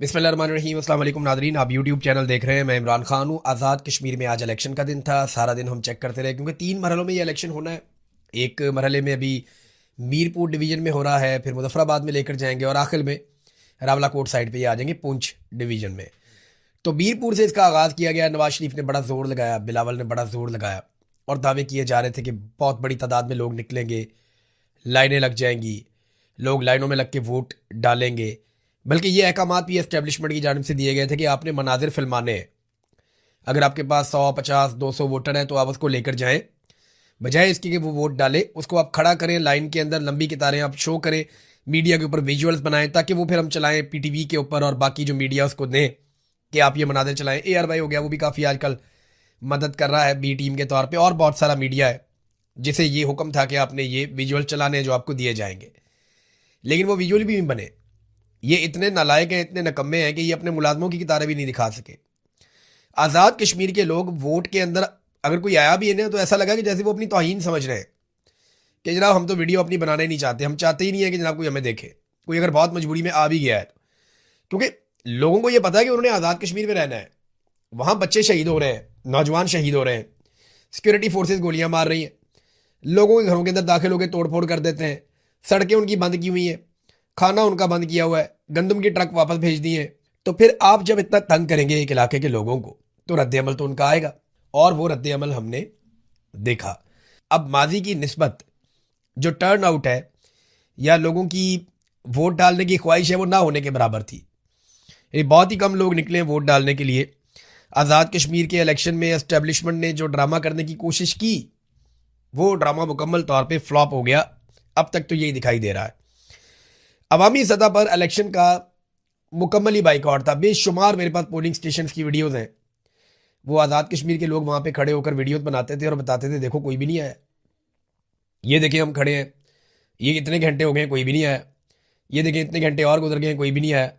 बिस्मिल्लाहिर्रहमानिर्रहीम। अस्सलाम वालेकुम नादरीन, आप यूट्यूब चैनल देख रहे हैं। मैं इमरान खान हूँ। आज़ाद कश्मीर में आज इलेक्शन का दिन था। सारा दिन हम चेक करते रहे क्योंकि 3 मरहलों में ये इलेक्शन होना है। एक मरहले में अभी मीरपुर डिवीज़न में हो रहा है, फिर मुजफ्फराबाद में लेकर जाएंगे और आखिर में रावलाकोट साइड पे ये आ जाएंगे पुंछ डिवीज़न में। तो मीरपुर से इसका आगाज़ किया गया। नवाज शरीफ ने बड़ा ज़ोर लगाया, बिलावल ने बड़ा ज़ोर लगाया और दावे किए जा रहे थे कि बहुत बड़ी तादाद में लोग निकलेंगे, लाइनें लग जाएंगी, लोग लाइनों में लग के वोट डालेंगे। बल्कि ये अहकामात भी एस्टेब्लिशमेंट की जानिब से दिए गए थे कि आपने मनाजिर फिल्माने हैं। अगर आपके पास 100, 50, 200 वोटर हैं तो आप उसको लेकर जाएं, बजाय इसके कि वो वोट डाले उसको आप खड़ा करें लाइन के अंदर, लंबी कतारें आप शो करें, मीडिया के ऊपर विजुअल्स बनाएं ताकि वो फिर हम चलाएं पीटीवी के ऊपर और बाकी जो मीडिया उसको दें कि आप ये मनाजिर चलाएं। AR भाई हो गया, वो भी काफ़ी आजकल मदद कर रहा है बी टीम के तौर पर, और बहुत सारा मीडिया है जिसे ये हुक्म था कि आपने ये विजुअल चलाने हैं जो आपको दिए जाएंगे, लेकिन वो विजुअल भी नहीं बने। ये इतने नालायक हैं, इतने नकम्मे हैं कि ये अपने मुलाजमों की कितारें भी नहीं दिखा सके। आज़ाद कश्मीर के लोग वोट के अंदर अगर कोई आया भी है ना तो ऐसा लगा कि जैसे वो अपनी तौहीन समझ रहे हैं कि जनाब हम तो वीडियो अपनी बनाना ही नहीं चाहते, हम चाहते ही नहीं है कि जनाब कोई हमें देखे। कोई अगर बहुत मजबूरी में आ भी गया है तो, क्योंकि लोगों को ये पता है कि उन्होंने आज़ाद कश्मीर में रहना है। वहाँ बच्चे शहीद हो रहे हैं, नौजवान शहीद हो रहे हैं, सिक्योरिटी फोर्सेज गोलियां मार रही हैं, लोगों के घरों के अंदर दाखिल होकर तोड़ फोड़ कर देते हैं, सड़कें उनकी बंद की हुई हैं, खाना उनका बंद किया हुआ है, गंदम की ट्रक वापस भेज दिए हैं। तो फिर आप जब इतना तंग करेंगे एक इलाके के लोगों को तो रद्द अमल तो उनका आएगा, और वो रद्द अमल हमने देखा। अब माजी की निस्बत जो टर्न आउट है या लोगों की वोट डालने की ख्वाहिश है वो ना होने के बराबर थी। ये बहुत ही कम लोग निकले वोट डालने के लिए। आज़ाद कश्मीर के इलेक्शन में एस्टेब्लिशमेंट ने जो ड्रामा करने की कोशिश की वो ड्रामा मुकम्मल तौर पे फ्लॉप हो गया। अब तक तो यही दिखाई दे रहा है। अवामी सतह पर इलेक्शन का मुकम्मल ही बाइकआउट था। बेशुमार मेरे पास पोलिंग स्टेशन की वीडियोज़ हैं। वो आज़ाद कश्मीर के लोग वहाँ पे खड़े होकर वीडियोज़ बनाते थे और बताते थे देखो कोई भी नहीं आया, ये देखें हम खड़े हैं, ये इतने घंटे हो गए कोई भी नहीं आया, ये देखें इतने घंटे और गुजर गए कोई भी नहीं आया।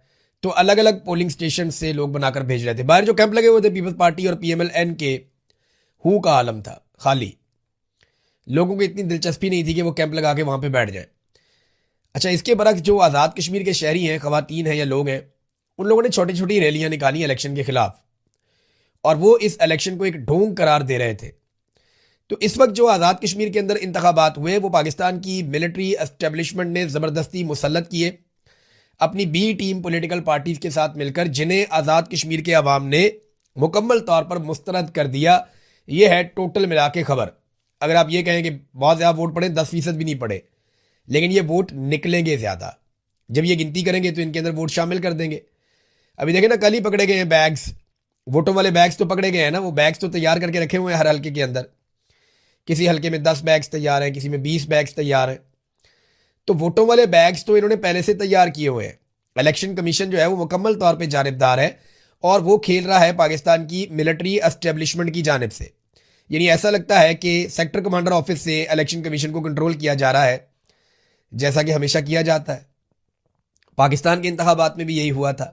तो अलग अलग पोलिंग स्टेशन से लोग बनाकर भेज रहे थे। बाहर जो कैंप लगे हुए थे पीपल्स पार्टी और PMLN के, हु का आलम था खाली। लोगों को इतनी दिलचस्पी नहीं थी कि वो कैंप लगा के वहाँ पे बैठ जाए। अच्छा, इसके बरक्स जो आज़ाद कश्मीर के शहरी हैं, ख़वातीन हैं या लोग हैं, उन लोगों ने छोटी छोटी रैलियां निकाली इलेक्शन के खिलाफ और वो इस इलेक्शन को एक ढोंग करार दे रहे थे। तो इस वक्त जो आज़ाद कश्मीर के अंदर इंतखाबात हुए वो पाकिस्तान की मिलिट्री एस्टेब्लिशमेंट ने ज़बरदस्ती मुसल्लत किए अपनी बी टीम पॉलिटिकल पार्टीज के साथ मिलकर, जिन्हें आज़ाद कश्मीर के अवाम ने मुकम्मल तौर पर मुस्तरद कर दिया। ये है टोटल मिला के खबर। अगर आप ये कहें कि बहुत ज़्यादा वोट पड़े, 10% भी नहीं पड़े, लेकिन ये वोट निकलेंगे ज़्यादा। जब ये गिनती करेंगे तो इनके अंदर वोट शामिल कर देंगे। अभी देखें ना, कल ही पकड़े गए हैं बैग्स, वोटों वाले बैग्स तो पकड़े गए हैं ना। वो बैग्स तो तैयार करके रखे हुए हैं हर हल्के के अंदर। किसी हल्के में 10 बैग्स तैयार हैं, किसी में 20 बैग्स तैयार हैं। तो वोटों वाले बैग्स तो इन्होंने पहले से तैयार किए हुए हैं। इलेक्शन कमीशन जो है वो मुकम्मल तौर पर जानिबदार है और वो खेल रहा है पाकिस्तान की मिलिट्री एस्टेब्लिशमेंट की जानिब से। यानी ऐसा लगता है कि सेक्टर कमांडर ऑफिस से इलेक्शन कमीशन को कंट्रोल किया जा रहा है, जैसा कि हमेशा किया जाता है। पाकिस्तान के इंतखाबात में भी यही हुआ था।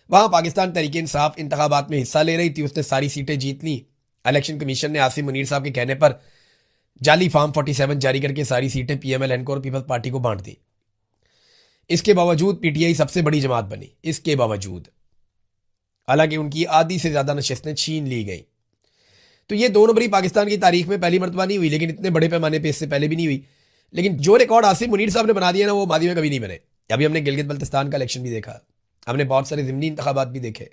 वहाँ पाकिस्तान तहरीक इंसाफ इंतखाबात में हिस्सा ले रही थी, उसने सारी सीटें जीत ली। इलेक्शन कमीशन ने आसिम मुनीर साहब के कहने पर जाली फॉर्म 47 जारी करके सारी सीटें PMLN को और पीपल्स पार्टी को बांट दी। इसके बावजूद PTI सबसे बड़ी जमात बनी। इसके बावजूद हालांकि उनकी आधी से ज़्यादा नशस्तें छीन ली गई। तो ये 2 नंबरी पाकिस्तान की तारीख में पहली मरतबा नहीं हुई, लेकिन इतने बड़े पैमाने पर इससे पहले भी नहीं हुई। लेकिन जो रिकॉर्ड आसिम मुनीर साहब ने बना दिया ना वो मादी में कभी नहीं बने। अभी हमने गिलगित बल्तिस्तान का इलेक्शन भी देखा, हमने बहुत सारे ज़िमनी इंतखाबात भी देखे।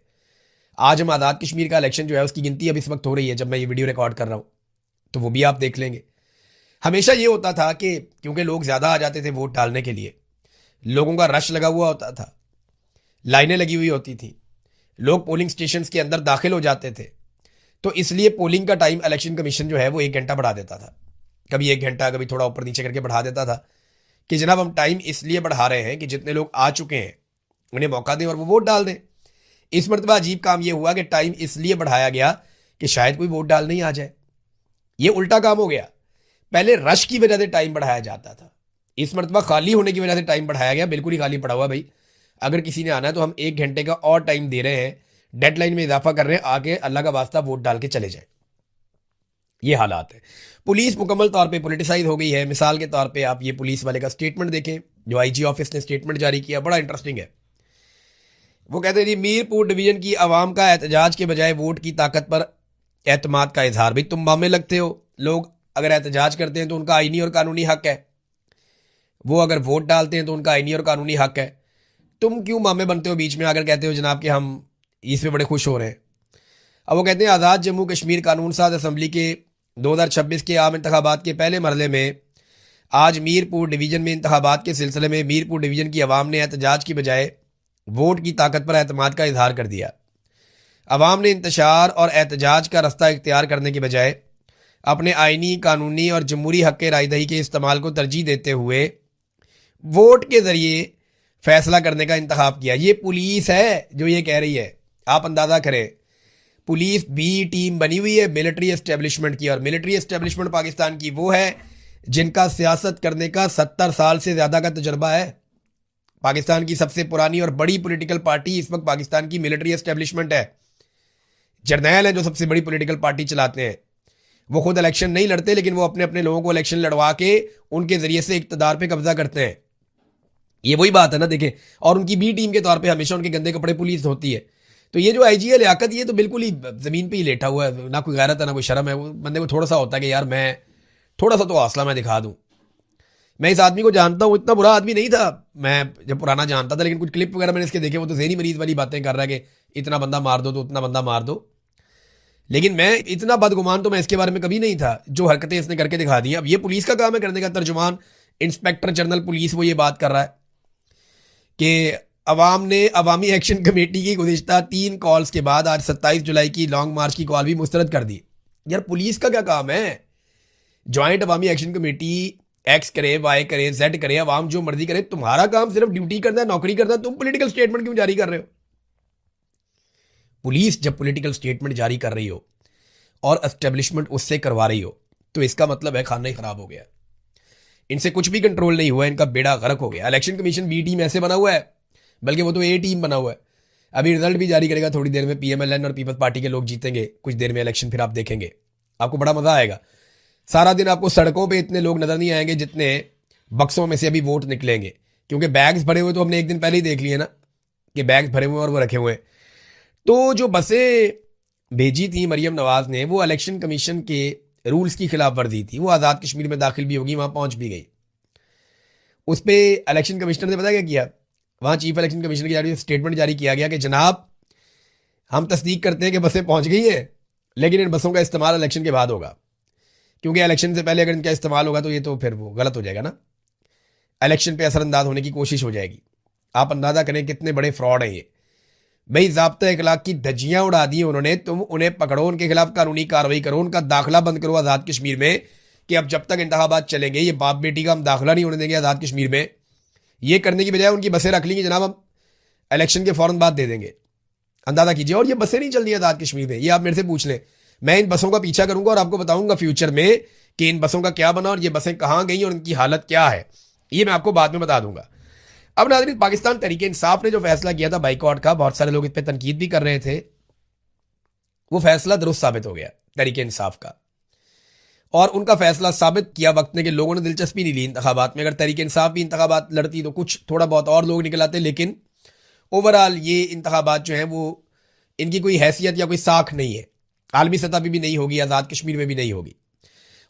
आज हम आज़ाद कश्मीर का इलेक्शन जो है उसकी गिनती अब इस वक्त हो रही है जब मैं ये वीडियो रिकॉर्ड कर रहा हूँ, तो वो भी आप देख लेंगे। हमेशा ये होता था कि क्योंकि लोग ज़्यादा आ जाते थे वोट डालने के लिए, लोगों का रश लगा हुआ होता था, लाइनें लगी हुई होती थी, लोग पोलिंग स्टेशन के अंदर दाखिल हो जाते थे, तो इसलिए पोलिंग का टाइम इलेक्शन कमीशन जो है वो 1 घंटा बढ़ा देता था। कभी 1 घंटा, कभी थोड़ा ऊपर नीचे करके बढ़ा देता था कि जनाब हम टाइम इसलिए बढ़ा रहे हैं कि जितने लोग आ चुके हैं उन्हें मौका दें और वो वोट डाल दें। इस मरतबा अजीब काम ये हुआ कि टाइम इसलिए बढ़ाया गया कि शायद कोई वोट डालने ही आ जाए। ये उल्टा काम हो गया। पहले रश की वजह से टाइम बढ़ाया जाता था, इस मरतबा खाली होने की वजह से टाइम बढ़ाया गया। बिल्कुल ही खाली पड़ा हुआ भाई, अगर किसी ने आना है तो हम 1 घंटे का और टाइम दे रहे हैं, डेडलाइन में इजाफा कर रहे हैं, आगे अल्लाह का वास्ता वोट डाल के चले जाए। ये हालात है। पुलिस मुकम्मल तौर पे पॉलिटिसाइज हो गई है। मिसाल के तौर पे आप ये पुलिस वाले का स्टेटमेंट देखें जो IG ऑफिस ने स्टेटमेंट जारी किया, बड़ा इंटरेस्टिंग है। वो कहते हैं जी मीरपुर डिवीजन की आवाम का एहतजाज के बजाय वोट की ताकत पर एतमाद का इजहार। भाई तुम मामे लगते हो, लोग अगर एहतजाज करते हैं तो उनका आईनी और कानूनी हक है, वो अगर वोट डालते हैं तो उनका आईनी और कानूनी हक है। तुम क्यों मामे बनते हो बीच में आकर कहते हो जनाब कि हम इसमें बड़े खुश हो रहे हैं। अब वो कहते हैं आज़ाद जम्मू कश्मीर कानून साज असम्बली के 2026 के आम इंतखाबात के पहले मरहले में आज मीरपुर डिवीज़न में इंतखाबात के सिलसिले में मीरपुर डिवीज़न की आवाम ने एहतजाज की बजाय वोट की ताकत पर एतमाद का इजहार कर दिया। आवाम ने इंतशार और एहतजाज का रास्ता इख्तियार करने के बजाय अपने आइनी, कानूनी और जमहूरी हक़ रायदही के इस्तेमाल को तरजीह देते हुए वोट के ज़रिए फैसला करने का इंतखाब किया। ये पुलिस है जो ये कह रही है, आप अंदाज़ा करें। पुलिस बी टीम बनी हुई है मिलिट्री एस्टेब्लिशमेंट की, और मिलिट्री एस्टेब्लिशमेंट पाकिस्तान की वो है जिनका सियासत करने का 70 साल से ज़्यादा का तजुर्बा है। पाकिस्तान की सबसे पुरानी और बड़ी पॉलिटिकल पार्टी इस वक्त पाकिस्तान की मिलिट्री एस्टेब्लिशमेंट है। जर्नैल हैं जो सबसे बड़ी पॉलिटिकल पार्टी चलाते हैं। वो खुद इलेक्शन नहीं लड़ते, लेकिन वो अपने अपने लोगों को इलेक्शन लड़वा के उनके ज़रिए से इक़्तिदार पे कब्जा करते हैं। ये वही बात है ना, देखें। और उनकी बी टीम के तौर पे हमेशा उनके गंदे कपड़े पुलिस होती है। तो ये जो आईजी है लियाकत, ये तो बिल्कुल ही ज़मीन पे ही लेटा हुआ है, ना कोई गैरत है ना कोई शर्म है। वो बंदे को थोड़ा सा होता है कि यार मैं थोड़ा सा तो हौसला मैं दिखा दूँ। मैं इस आदमी को जानता हूँ, इतना बुरा आदमी नहीं था मैं जब पुराना जानता था, लेकिन कुछ क्लिप वगैरह मैंने इसके देखे, वो तो ज़हनी मरीज वाली बातें कर रहा है कि इतना बंदा मार दो तो उतना बंदा मार दो। लेकिन मैं इतना बदगुमान तो मैं इसके बारे में कभी नहीं था। जो हरकतें इसने करके दिखा दी, अब ये पुलिस का काम है करने का। तर्जुमान इंस्पेक्टर जनरल पुलिस वो ये बात कर रहा है कि अवाम ने अवामी एक्शन कमेटी की गुज़िश्ता 3 कॉल्स के बाद आज 27 जुलाई की लॉन्ग मार्च की कॉल भी मुस्तरद कर दी। यार पुलिस का क्या काम है? जॉइंट अवामी एक्शन कमेटी एक्स करे, वाई करे, जेड करे, अवाम जो मर्जी करे, तुम्हारा काम सिर्फ ड्यूटी करना है, नौकरी करना है। तुम पॉलिटिकल स्टेटमेंट क्यों जारी कर रहे हो? पुलिस जब पॉलिटिकल स्टेटमेंट जारी कर रही हो और एस्टेब्लिशमेंट उससे करवा रही हो, तो इसका मतलब है खाना ही खराब हो गया। इनसे कुछ भी कंट्रोल नहीं हुआ, इनका बेड़ा गर्क हो गया। इलेक्शन कमीशन बी टीम ऐसे बना हुआ है, बल्कि वो तो ए टीम बना हुआ है। अभी रिजल्ट भी जारी करेगा थोड़ी देर में। पीएमएलएन और पीपल्स पार्टी के लोग जीतेंगे कुछ देर में इलेक्शन, फिर आप देखेंगे, आपको बड़ा मजा आएगा। सारा दिन आपको सड़कों पे इतने लोग नजर नहीं आएंगे जितने बक्सों में से अभी वोट निकलेंगे, क्योंकि बैग्स भरे हुए तो हमने एक दिन पहले ही देख लिए ना कि बैग्स भरे हुए और वो रखे हुए। तो जो बसें भेजी थी मरियम नवाज ने, वो इलेक्शन कमीशन के रूल्स की खिलाफ वर्जी थी। वो आज़ाद कश्मीर में दाखिल भी होगी, वहाँ पहुँच भी गई। उस पर इलेक्शन कमिश्नर ने पता क्या किया, वहाँ चीफ इलेक्शन कमिश्नर की जारी स्टेटमेंट जारी किया गया कि जनाब हम तस्दीक करते हैं कि बसें पहुँच गई हैं, लेकिन इन बसों का इस्तेमाल इलेक्शन के बाद होगा, क्योंकि इलेक्शन से पहले अगर इनका इस्तेमाल होगा तो ये तो फिर वो गलत हो जाएगा ना, इलेक्शन पे असरअंदाज होने की कोशिश हो जाएगी। आप अंदाज़ा करें कितने बड़े फ्रॉड हैं ये। भाई ज़ाब्ता इखलाक की धज्जियाँ उड़ा दी उन्होंने। तुम उन्हें पकड़ो, उनके खिलाफ कानूनी कार्रवाई करो, उनका दाखिला बंद करो आज़ाद कश्मीर में, कि अब जब तक इंतखाबात चलेंगे ये बाप बेटी का हम दाखिला नहीं होने देंगे आज़ाद कश्मीर में। ये करने की बजाय उनकी बसें रख लेंगे, जनाब हम इलेक्शन के फ़ौरन बाद दे देंगे। अंदाज़ा कीजिए। और ये बसें नहीं चल रही आज़ाद कश्मीर में, ये आप मेरे से पूछ लें। मैं इन बसों का पीछा करूंगा और आपको बताऊंगा फ्यूचर में कि इन बसों का क्या बना और ये बसें कहाँ गई और उनकी हालत क्या है, ये मैं आपको बाद में बता दूंगा। अब नाज़रीन, पाकिस्तान तहरीक इंसाफ ने जो फैसला किया था बाइकआउट का, बहुत सारे लोग इस पर तनकीद भी कर रहे थे, वो फैसला दुरुस्त साबित हो गया तहरीक इंसाफ का। और उनका फैसला साबित किया वक्त ने कि लोगों ने दिलचस्पी नहीं ली इंतखाबात में। अगर तहरीक इंसाफ भी इंतखाबात लड़ती तो कुछ थोड़ा बहुत और लोग निकल आते, लेकिन ओवरऑल ये इंतखाबात जो हैं वो इनकी कोई हैसियत या कोई साख नहीं है। आलमी सतह पर भी नहीं होगी, आज़ाद कश्मीर में भी नहीं होगी,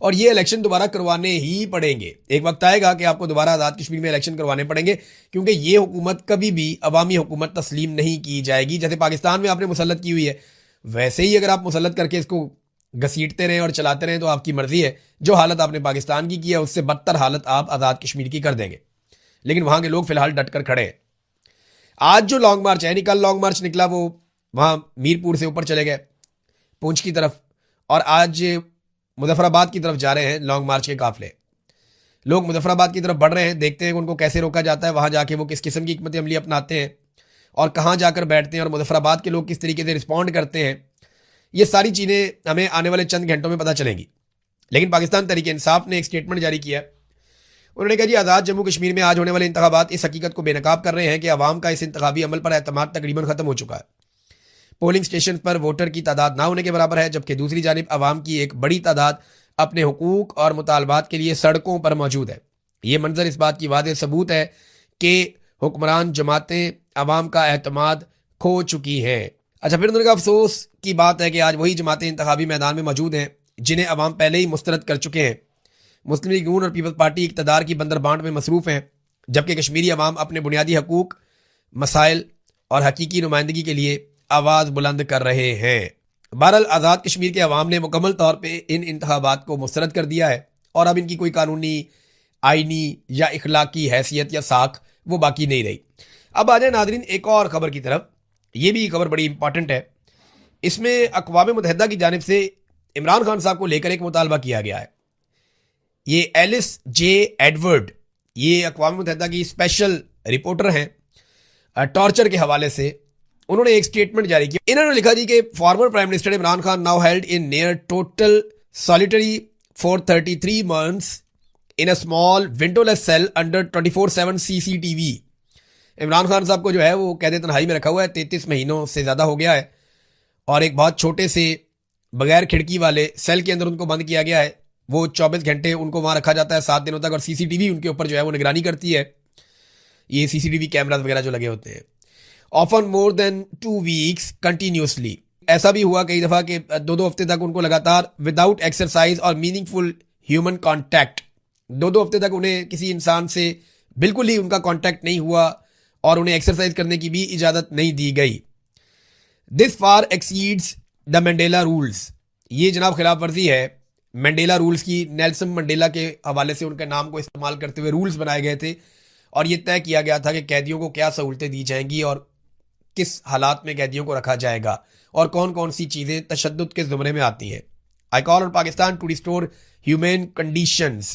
और ये इलेक्शन दोबारा करवाने ही पड़ेंगे। एक वक्त आएगा कि आपको दोबारा आज़ाद कश्मीर में इलेक्शन करवाने पड़ेंगे, क्योंकि ये हुकूमत कभी भी अवामी हुकूमत तस्लीम नहीं की जाएगी। जैसे पाकिस्तान में आपने मुसल्लत की हुई है, वैसे ही अगर आप मुसल्लत करके इसको घसीटते रहें और चलाते रहें तो आपकी मर्जी है। जो हालत आपने पाकिस्तान की है उससे बदतर हालत आप आज़ाद कश्मीर की कर देंगे। लेकिन वहाँ के लोग फिलहाल डट कर खड़े हैं। आज जो लॉन्ग मार्च है, कल लॉन्ग मार्च निकला, वो वहाँ मीरपुर से ऊपर चले गए पुंछ की तरफ, और आज मुजफ्फराबाद की तरफ जा रहे हैं लॉन्ग मार्च के काफिले। लोग मुजफ्फराबाद की तरफ बढ़ रहे हैं, देखते हैं उनको कैसे रोका जाता है, वहाँ जाके वो किस किस्म की हिकमत अमली अपनाते हैं और कहाँ जाकर बैठते हैं, और मुजफ्फराबाद के लोग किस तरीके से रिस्पॉन्ड करते हैं। ये सारी चीज़ें हमें आने वाले चंद घंटों में पता चलेंगी। लेकिन पाकिस्तान तहरीक इंसाफ ने एक स्टेटमेंट जारी किया। उन्होंने कहा जी आज़ाद जम्मू कश्मीर में आज होने वाले इंतखाबात इस हकीकत को बेनकाब कर रहे हैं कि अवाम का इस इंतखाबी अमल पर एतमाद तकरीबन ख़त्म हो चुका है। पोलिंग स्टेशन पर वोटर की तादाद ना होने के बराबर है, जबकि दूसरी जानिब अवाम की एक बड़ी तादाद अपने हुकूक और मुतालबात के लिए सड़कों पर मौजूद है। ये मंजर इस बात की वादे सबूत है कि हुक्मरान जमातें अवाम का एतमाद खो चुकी हैं। अच्छा, फिर उन्होंने कहा अफसोस की बात है कि आज वही जमातें इंतखाबी मैदान में मौजूद हैं जिन्हें अवाम पहले ही मुस्तरद कर चुके हैं। मुस्लिम लीग नून और पीपल्स पार्टी इक़्तिदार की बंदरबांट में मसरूफ़ हैं, जबकि कश्मीरी अवाम अपने बुनियादी हकूक़, मसाइल और हकीकी नुमाइंदगी के लिए आवाज़ बुलंद कर रहे हैं। बहरहाल आज़ाद कश्मीर के अवाम ने मुकम्मल तौर पर इन इंतखाबात को मुस्तरद कर दिया है और अब इनकी कोई कानूनी, आइनी या इखलाकी हैसियत या साख वो बाकी नहीं रही। अब आ जाए नादरीन एक और ख़बर की तरफ। ये भी खबर बड़ी इंपॉर्टेंट है। इसमें अक़वाम मुत्तहिदा की जानिब से इमरान खान साहब को लेकर एक मुतालबा किया गया है। ये एलिस जे एडवर्ड, ये अक़वाम मुत्तहिदा की स्पेशल रिपोर्टर हैं टॉर्चर के हवाले से, उन्होंने एक स्टेटमेंट जारी किया। इन्होंने लिखा जी कि former prime minister Imran Khan now held in near total solitary for 33 months in a small windowless cell under 24/7 CCTV। Imran Khan साहब को जो है वो कैद तन्हाई में रखा हुआ है, 33 महीनों से ज़्यादा हो गया है और एक बहुत छोटे से बगैर खिड़की वाले सेल के अंदर उनको बंद किया गया है। वो 24 घंटे उनको वहाँ रखा जाता है 7 दिनों तक और CCTV उनके ऊपर जो है वो निगरानी करती है। ये CCTV कैमराज वगैरह जो लगे होते हैं। Often more than 2 weeks continuously. ऐसा भी हुआ कई दफ़ा कि 2-2 हफ्ते तक उनको लगातार विदाउट एक्सरसाइज और मीनिंगफुल ह्यूमन कॉन्टैक्ट, 2-2 हफ्ते तक उन्हें किसी इंसान से बिल्कुल ही उनका कॉन्टैक्ट नहीं हुआ और उन्हें एक्सरसाइज करने की भी इजाज़त नहीं दी गई। This far exceeds the Mandela rules. ये जनाब खिलाफ वर्जी है मंडेला रूल्स की। नेल्सन मंडेला के हवाले से उनके नाम को इस्तेमाल करते हुए रूल्स बनाए गए थे और ये तय किया गया था कि कैदियों को क्या सहूलतें दी जाएंगी और किस हालात में कैदियों को रखा जाएगा और कौन कौन सी चीज़ें तशद्दुद के ज़ुमरे में आती हैं। I call on Pakistan to restore human conditions.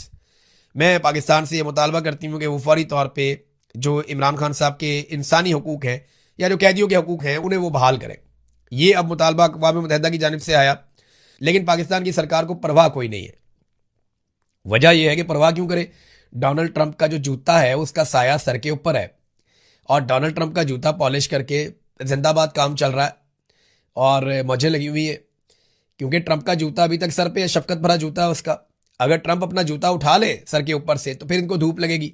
मैं पाकिस्तान से ये मुतालबा करती हूँ कि वो फौरी तौर पर जो इमरान खान साहब के इंसानी हकूक़ हैं या जो कैदियों के हकूक़ हैं उन्हें वो बहाल करें। ये अब मुतालबा अक़वाम मुत्तहिदा की जानिब से आया, लेकिन पाकिस्तान की सरकार को परवाह कोई नहीं है। वजह यह है कि परवाह क्यों करे, डोनाल्ड ट्रंप का जो जूता है उसका साया सर के ऊपर है और डोनाल्ड ट्रंप का जूता पॉलिश करके जिंदाबाद काम चल रहा है और मौजें लगी हुई है, क्योंकि ट्रंप का जूता अभी तक सर पे शफकत भरा जूता है उसका। अगर ट्रंप अपना जूता उठा ले सर के ऊपर से तो फिर इनको धूप लगेगी,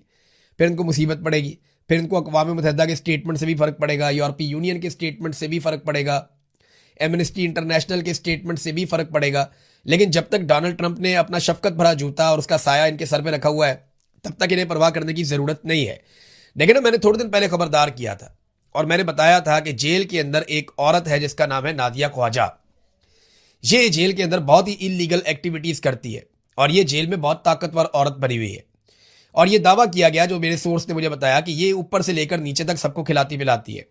फिर इनको मुसीबत पड़ेगी, फिर इनको अक़वाम मुत्तहिदा के स्टेटमेंट से भी फ़र्क पड़ेगा, यूरोपीय यूनियन के स्टेटमेंट से भी फ़र्क पड़ेगा, एमनेस्टी इंटरनेशनल के स्टेटमेंट से भी फ़र्क पड़ेगा। लेकिन जब तक डोनाल्ड ट्रंप ने अपना शफकत भरा जूता और उसका साया इनके सर पे रखा हुआ है तब तक इन्हें परवाह करने की ज़रूरत नहीं है। लेकिन मैंने थोड़े दिन पहले खबरदार किया था और मैंने बताया था कि जेल के अंदर एक औरत है जिसका नाम है नादिया ख्वाजा। ये जेल के अंदर बहुत ही इलीगल एक्टिविटीज़ करती है और ये जेल में बहुत ताकतवर औरत बनी हुई है और ये दावा किया गया, जो मेरे सोर्स ने मुझे बताया, कि ये ऊपर से लेकर नीचे तक सबको खिलाती पिलाती है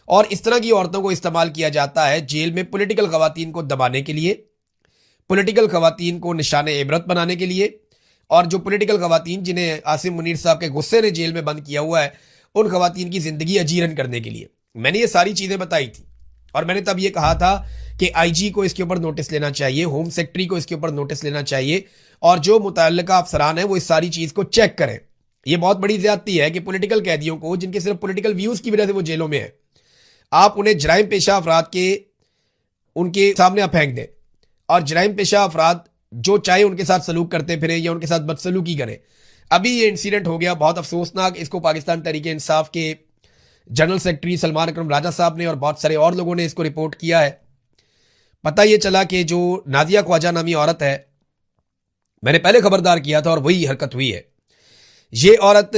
और इस तरह की औरतों को इस्तेमाल किया जाता है जेल में पॉलिटिकल खवातीन को दबाने के लिए, पॉलिटिकल खवातीन को निशान इबरत बनाने के लिए, और जो पॉलिटिकल खवातीन जिन्हें आसिम मुनीर साहब के गुस्से ने जेल में बंद किया हुआ है उन खवातीन की ज़िंदगी अजीरन करने के लिए। मैंने ये सारी चीज़ें बताई थी और मैंने तब ये कहा था कि IG को इसके ऊपर नोटिस लेना चाहिए, होम सेक्रेटरी को इसके ऊपर नोटिस लेना चाहिए और जो मुतल्लिका अफसरान है वो इस सारी चीज़ को चेक करें। ये बहुत बड़ी ज़्यादती है कि पॉलिटिकल कैदियों को, जिनके सिर्फ पॉलिटिकल व्यूज़ की वजह से वो जेलों में है, आप उन्हें जराइम पेशा अफराद के उनके सामने आप फेंक दें और जराइम पेशा अफराद जो चाहे उनके साथ सलूक करते फिरें या उनके साथ बदसलूकी करें। अभी ये इंसिडेंट हो गया बहुत अफसोसनाक। इसको पाकिस्तान तहरीक इंसाफ के जनरल सेक्रेटरी सलमान अकरम राजा साहब ने और बहुत सारे और लोगों ने इसको रिपोर्ट किया है। पता ये चला कि जो नादिया ख्वाजा नामी औरत है, मैंने पहले खबरदार किया था और वही हरकत हुई है। ये औरत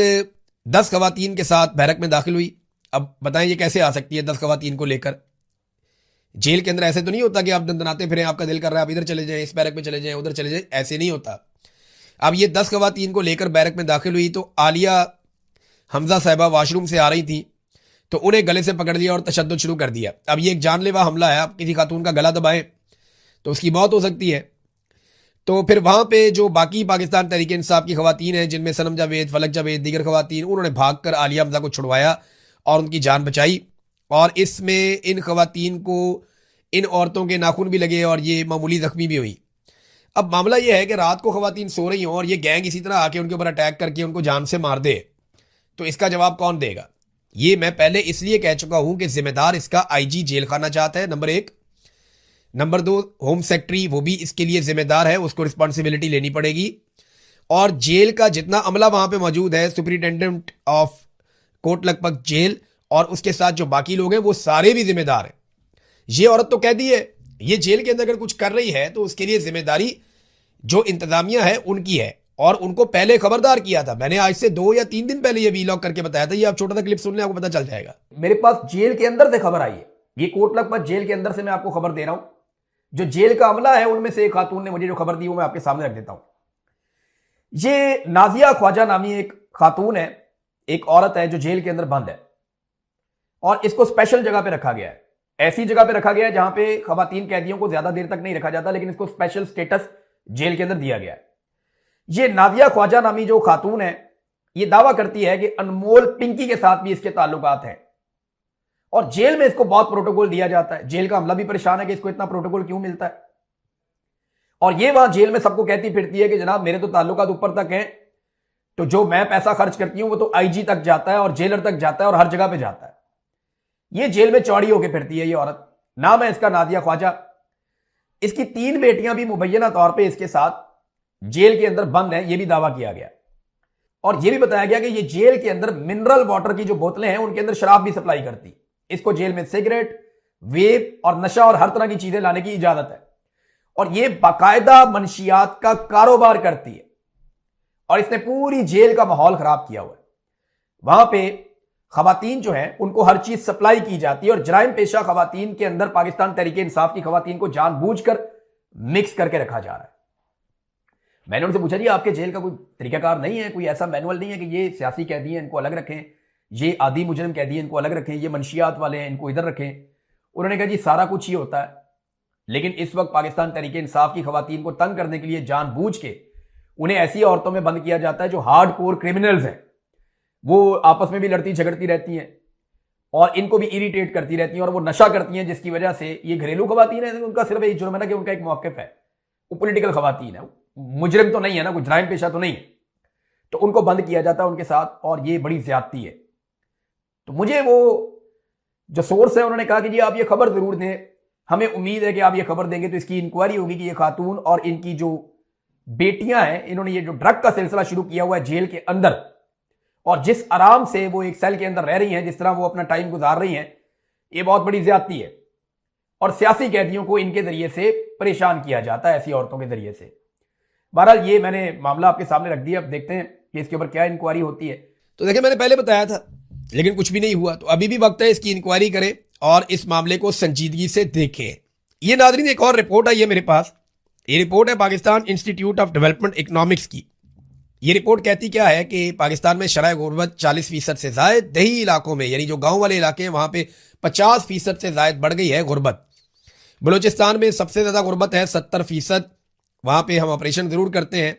10 खवातीन के साथ बैरक में दाखिल हुई। अब बताएं ये कैसे आ सकती है 10 खवातीन को लेकर? जेल के अंदर ऐसे तो नहीं होता कि आप दंदनाते फिरें, आपका दिल कर रहा है आप इधर चले जाएं, इस बैरक में चले जाएं, उधर चले जाएं, ऐसे नहीं होता। अब ये 10 खवातीन को लेकर बैरक में दाखिल हुई तो आलिया हमजा साहिबा वॉशरूम से आ रही थी तो उन्हें गले से पकड़ लिया और तशद्दुद शुरू कर दिया। अब ये एक जानलेवा हमला है, आप किसी खातून का गला दबाएं तो उसकी मौत हो सकती है। तो फिर वहाँ पे जो बाकी पाकिस्तान तहरीक इंसाफ की खवातीन हैं, जिनमें सनम जावेद, फलक जावेद, दीगर खवातीन, उन्होंने भागकर आलिया हमजा को छुड़वाया और उनकी जान बचाई। और इसमें इन खवातीन को, इन औरतों के नाखून भी लगे और ये मामूली जख्मी भी हुई। अब मामला ये है कि रात को खवातीन सो रही हों और ये गैंग इसी तरह आके उनके ऊपर अटैक करके उनको जान से मार दे, तो इसका जवाब कौन देगा? ये मैं पहले इसलिए कह चुका हूं कि जिम्मेदार इसका IG जेल खाना चाहता है, नंबर 1। नंबर 2, होम सेक्रेटरी वो भी इसके लिए जिम्मेदार है, उसको रिस्पॉन्सिबिलिटी लेनी पड़ेगी। और जेल का जितना अमला वहां पे मौजूद है, superintendent of Kot Lakhpat jail और उसके साथ जो बाकी लोग हैं वो सारे भी जिम्मेदार हैं। ये औरत तो कहती है ये जेल के अंदर अगर कुछ कर रही है तो उसके लिए जिम्मेदारी जो इंतजामिया है उनकी है, और उनको पहले खबरदार किया था। मैंने आज से 2 या 3 दिन पहले ये वीलॉग करके बताया था। ये आप छोटा सा क्लिप सुन लें, आपको पता चल जाएगा। मेरे पास जेल के अंदर से खबर आई है, ये कोट लखपत जेल के अंदर से मैं आपको खबर दे रहा हूं। जो जेल का अमला है उनमें से एक खातून ने मुझे जो खबर दी वो मैं आपके सामने रख देता हूं। ये नाजिया ख्वाजा नामी एक खातून है, एक औरत है जो जेल के अंदर बंद है, और इसको स्पेशल जगह पे रखा गया है। ऐसी जगह पे रखा गया है जहां पे खवातीन कैदियों को ज्यादा देर तक नहीं रखा जाता, लेकिन इसको स्पेशल स्टेटस जेल के अंदर दिया गया है। ये नादिया ख्वाजा नामी जो खातून है ये दावा करती है कि अनमोल पिंकी के साथ भी इसके ताल्लुकात हैं, और जेल में इसको बहुत प्रोटोकॉल दिया जाता है। जेल का अमला भी परेशान है कि इसको इतना प्रोटोकॉल क्यों मिलता है, और ये वहां जेल में सबको कहती फिरती है कि जनाब मेरे तो ताल्लुकात ऊपर तक हैं, तो जो मैं पैसा खर्च करती हूं वो तो आईजी तक जाता है और जेलर तक जाता है और हर जगह पे जाता है। ये जेल में चौड़ी होकर फिरती है ये औरत। नाम है इसका नादिया ख्वाजा। इसकी 3 बेटियां भी मुबैना तौर पर इसके साथ जेल के अंदर बंद है, यह भी दावा किया गया, और यह भी बताया गया कि ये जेल के अंदर मिनरल वाटर की जो बोतलें हैं उनके अंदर शराब भी सप्लाई करती। इसको जेल में सिगरेट, वेप और नशा और हर तरह की चीजें लाने की इजाजत है, और यह बाकायदा मनशियात का कारोबार करती है, और इसने पूरी जेल का माहौल खराब किया हुआ है। वहां पे खवातीन जो है उनको हर चीज सप्लाई की जाती है, और जराइम पेशा खवातीन के अंदर पाकिस्तान तहरीके इंसाफ की खवातीन को जानबूझकर मिक्स करके रखा जा रहा है। मैंने उनसे पूछा जी आपके जेल का कोई तरीकाकार नहीं है, कोई ऐसा मैनुअल नहीं है कि ये सियासी कैदी हैं इनको अलग रखें, ये आदि मुजरिम कैदी हैं इनको अलग रखें, ये मंशियात वाले हैं इनको इधर रखें? उन्होंने कहा जी सारा कुछ ही होता है, लेकिन इस वक्त पाकिस्तान तहरीके इंसाफ की खवातीन को तंग करने के लिए जानबूझ के उन्हें ऐसी औरतों में बंद किया जाता है जो हार्ड कोर क्रिमिनल्स हैं, वो आपस में भी लड़ती झगड़ती रहती हैं और इनको भी इरिटेट करती रहती हैं, और वो नशा करती हैं, जिसकी वजह से ये घरेलू खवातीन है, उनका सिर्फ एक जुर्म है ना कि उनका एक मौक़िफ़ है, वो पॉलिटिकल खवातीन है, मुजरिम तो नहीं है ना, कोई जराइम पेशा तो नहीं है, तो उनको बंद किया जाता है उनके साथ, और ये बड़ी ज्यादती है। तो मुझे वो जो सोर्स है उन्होंने कहा कि जी आप ये खबर जरूर दें, हमें उम्मीद है कि आप ये खबर देंगे तो इसकी इंक्वायरी होगी कि ये खातून और इनकी जो बेटियां हैं, इन्होंने ये जो ड्रग का सिलसिला शुरू किया हुआ है जेल के अंदर, और जिस आराम से वो एक सेल के अंदर रह रही हैं, जिस तरह वो अपना टाइम गुजार रही हैं, ये बहुत बड़ी ज्यादती है, और सियासी कैदियों को इनके जरिए से परेशान किया जाता है, ऐसी औरतों के जरिए से। बहरहाल ये मैंने मामला आपके सामने रख दिया, अब देखते हैं कि इसके ऊपर क्या इंक्वायरी होती है। तो देखिए मैंने पहले बताया था लेकिन कुछ भी नहीं हुआ, तो अभी भी वक्त है इसकी इंक्वायरी करें और इस मामले को संजीदगी से देखें। ये नाज़रीन एक और रिपोर्ट आई है मेरे पास, ये रिपोर्ट है Pakistan institute of development economics की। ये रिपोर्ट कहती क्या है कि पाकिस्तान में शरह गुर्बत 40% से ज़ायद, दही इलाकों में यानी जो गाँव वाले इलाके हैं वहाँ पे 50% से ज़ायद बढ़ गई है गुर्बत। बलूचिस्तान में सबसे ज़्यादा गुर्बत है 70%। वहाँ पे हम ऑपरेशन ज़रूर करते हैं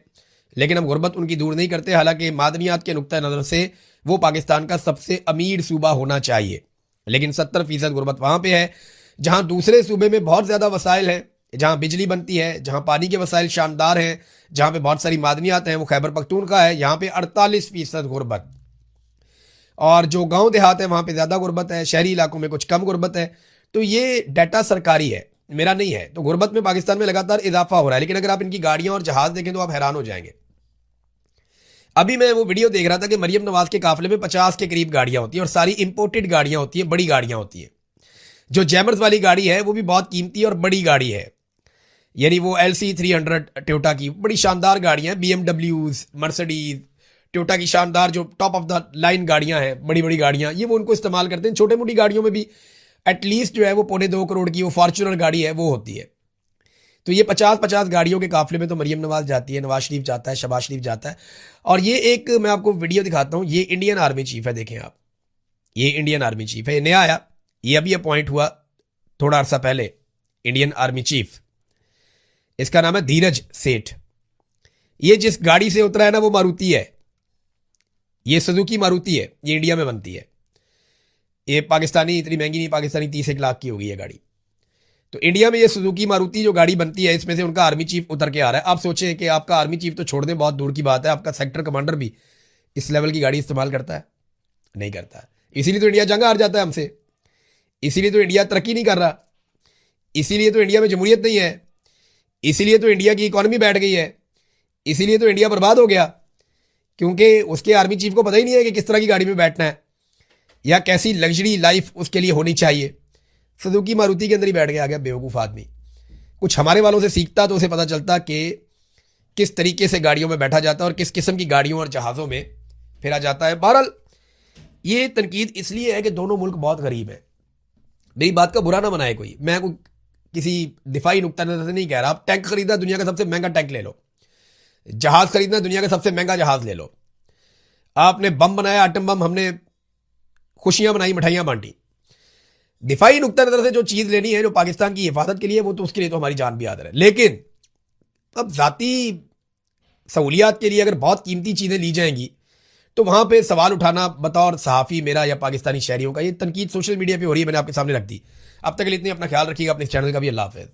लेकिन हम गुर्बत उनकी दूर नहीं करते, हालांकि मादनियात के नुक्ता नज़र से वो पाकिस्तान का सबसे अमीर सूबा होना चाहिए, लेकिन 70% गुर्बत वहाँ पे है। जहाँ दूसरे सूबे में बहुत ज़्यादा वसाइल हैं, जहाँ बिजली बनती है, जहाँ पानी के वसाइल शानदार हैं, जहाँ पे बहुत सारी मादनियात हैं, वो खैबर पख्तूनख्वा है, यहाँ पे 48% गुर्बत। और जो गाँव देहात है वहाँ पे ज़्यादा गुर्बत है, शहरी इलाकों में कुछ कम गुर्बत है। तो ये डाटा सरकारी है, मेरा नहीं है। तो गुर्बत में पाकिस्तान में लगातार इजाफा हो रहा है, लेकिन अगर आप इनकी गाड़ियां और जहाज देखें तो आप हैरान हो जाएंगे। अभी मैं वो वीडियो देख रहा था कि मरियम नवाज के काफिले में 50 के करीब गाड़ियां होती हैं, और सारी इंपोर्टेड गाड़ियां होती हैं, बड़ी गाड़ियां होती हैं। जो जैमर्स वाली गाड़ी है वो भी बहुत कीमती और बड़ी गाड़ी है, यानी वो LC 300 टोयोटा की बड़ी शानदार गाड़ियां हैं, BMWs, मर्सिडीज, टोयोटा की शानदार जो टॉप ऑफ द लाइन गाड़ियां हैं, बड़ी बड़ी गाड़ियां, ये वो उनको इस्तेमाल करते हैं। छोटे मोटी गाड़ियों में भी एटलीस्ट जो है वो 2.25 करोड़ की वो फॉर्च्यूनर गाड़ी है वो होती है। तो ये 50-50 गाड़ियों के काफिले में तो मरियम नवाज जाती है, नवाज शरीफ जाता है, शहबाज शरीफ जाता है। और ये एक मैं आपको वीडियो दिखाता हूँ, ये इंडियन आर्मी चीफ है, देखें आप, ये इंडियन आर्मी चीफ है, ये नया आया, ये अभी अपॉइंट हुआ थोड़ा अर्सा पहले, इंडियन आर्मी चीफ। इसका नाम है धीरज सेठ। ये जिस गाड़ी से उतरा है ना वो मारुति है, ये सुजुकी मारुति है, ये इंडिया में बनती है। ये पाकिस्तानी इतनी महंगी नहीं, पाकिस्तानी 30 लाख की होगी ये गाड़ी। तो इंडिया में ये सुजुकी मारुति जो गाड़ी बनती है, इसमें से उनका आर्मी चीफ उतर के आ रहा है। आप सोचें कि आपका आर्मी चीफ तो छोड़ दें, बहुत दूर की बात है, आपका सेक्टर कमांडर भी इस लेवल की गाड़ी इस्तेमाल करता है? नहीं करता है। इसीलिए तो इंडिया जंग हार जाता है हमसे, इसीलिए तो इंडिया तरक्की नहीं कर रहा, इसीलिए तो इंडिया में जमहूरियत नहीं है, इसीलिए तो इंडिया की इकॉनमी बैठ गई है, इसीलिए तो इंडिया बर्बाद हो गया, क्योंकि उसके आर्मी चीफ को पता ही नहीं है कि किस तरह की गाड़ी में बैठना है। या कैसी लग्जरी लाइफ उसके लिए होनी चाहिए। सुजुकी मारुति के अंदर ही बैठ के आ गया बेवकूफ़ आदमी। कुछ हमारे वालों से सीखता तो उसे पता चलता कि किस तरीके से गाड़ियों में बैठा जाता है और किस किस्म की गाड़ियों और जहाज़ों में फिरा जाता है। बहरहाल ये तनकीद इसलिए है कि दोनों मुल्क बहुत गरीब हैं। मेरी बात का बुरा ना बनाए कोई, मैं कोई किसी दिफाई नुक्ता नज़र से नहीं कह रहा। आप टैंक खरीदना, दुनिया का सबसे महंगा टैंक ले लो। जहाज़ खरीदना, दुनिया का सबसे महंगा जहाज़ ले लो। आपने बम बनाया, आटम बम, हमने खुशियां बनाई, मिठाइयां बांटी। दिफाई नुक्ता नज़र से जो चीज़ लेनी है जो पाकिस्तान की हिफाजत के लिए, वो तो उसके लिए तो हमारी जान भी हाजिर है। लेकिन अब ज़ाती सहूलियात के लिए अगर बहुत कीमती चीज़ें ली जाएंगी तो वहां पे सवाल उठाना बतौर सहाफ़ी मेरा या पाकिस्तानी शहरियों का, ये तनकीद सोशल मीडिया पे हो रही है, मैंने आपके सामने रख दी। अब तक के लिए इतनी, अपना ख्याल रखिएगा, अपने चैनल का भी। अल्लाह हाफ़िज़।